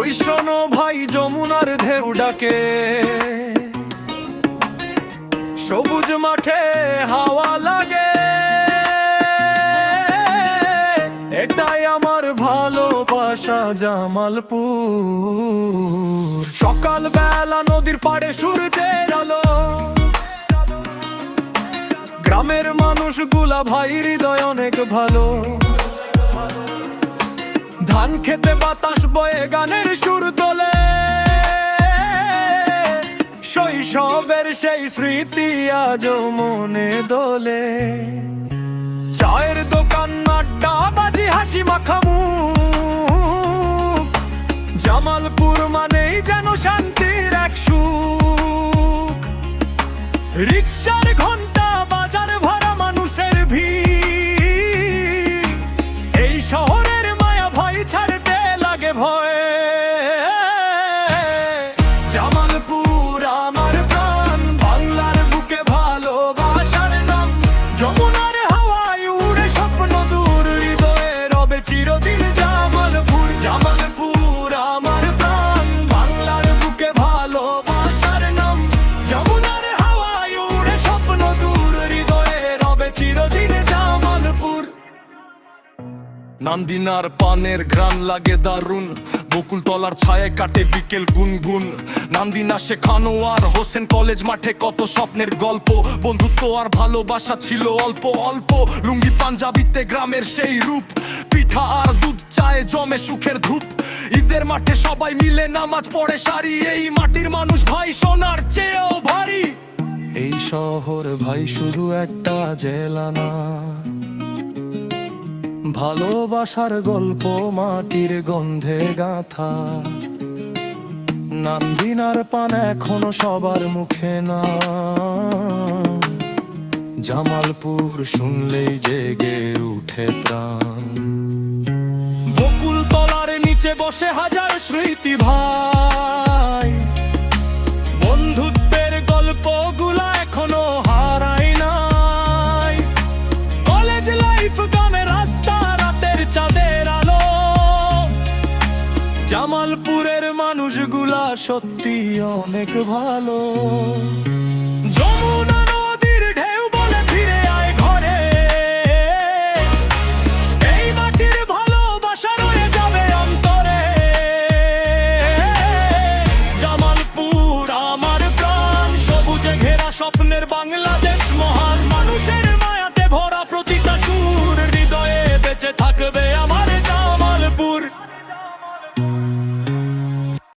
ওই শোনো ভাই যমুনার ঢেউ ডাকে, সবুজ মাঠে হাওয়া লাগে, এটাই আমার ভালোবাসা জামালপুর। সকাল বেলা নদীর পাড়ে সূর্যের আলো, গ্রামের মানুষগুলা ভাই হৃদয় অনেক ভালো। ধান খেতে বাতাস বয়ে গানের সুর তোলে, শৈশবের সেই স্মৃতি আজও মনে দোলে। চায়ের দোকান আড্ডা বাজি হাসি মাখামুখ, জামালপুর মানেই যেন শান্তির এক সুখ। রিকশার ঘন্টা বাজার ভরা মানুষের ভিড়, এই শহরের মায়া ভয় ছাড়তে লাগে ভয়। জামালপুর আমার প্রাণ, বাংলার বুকে ভালোবাসার নাম। যমুনার হাওয়ায় উড়ে স্বপ্ন দূর, হৃদয়ে রবে চিরদিন জামালপুর। জামালপুর আমার প্রাণ, বাংলার বুকে ভালোবাসার নাম। যমুনার হাওয়ায় উড়ে স্বপ্ন দূর, হৃদয়ে রবে চিরদিন জামালপুর। নান্দিনার পানের ঘ্রাণ লাগে দারুণ, বকুল তলার ছায়ায় কাটে বিকেল গুনগুন। নান্দিনা শেখানো আর হোসেন কলেজ মাঠে কত স্বপ্নের গল্প, বন্ধুত্ব আর ভালোবাসা ছিল অল্প অল্প। লুঙ্গি পাঞ্জাবিতে গ্রামের সেই রূপ, পিঠা আর দুধ চায়ে জমে সুখের ধূপ। ঈদের মাঠে সবাই মিলে নামাজ পড়ে সারি, এই মাটির মানুষ ভাই সোনার চেয়েও ভারী। এই শহর ভাই শুধু একটা জেলা না, ভালোবাসার গল্প মাটির গন্ধে গাথা। নান্দিনার পান এখনো সবার মুখে না, জামালপুর শুনলেই জেগে উঠে প্রাণ। বকুল তলার নিচে বসে হাজার স্মৃতি ভাই, বন্ধুত্বের গল্পগুলা এখনো হারাই নাই। কলেজ লাইফ, গ্রামের রাস্তা, রাতের চাঁদের আলো, জামালপুরের মানুষগুলা সত্যি অনেক ভালো। যমুনা নদীর ঢেউ বলে ফিরে আয় ঘরে, এই মাটির ভালোবাসা রয়ে যাবে অন্তরে। জামালপুর আমার প্রাণ, সবুজে ঘেরা স্বপ্নের বাংলাদেশ।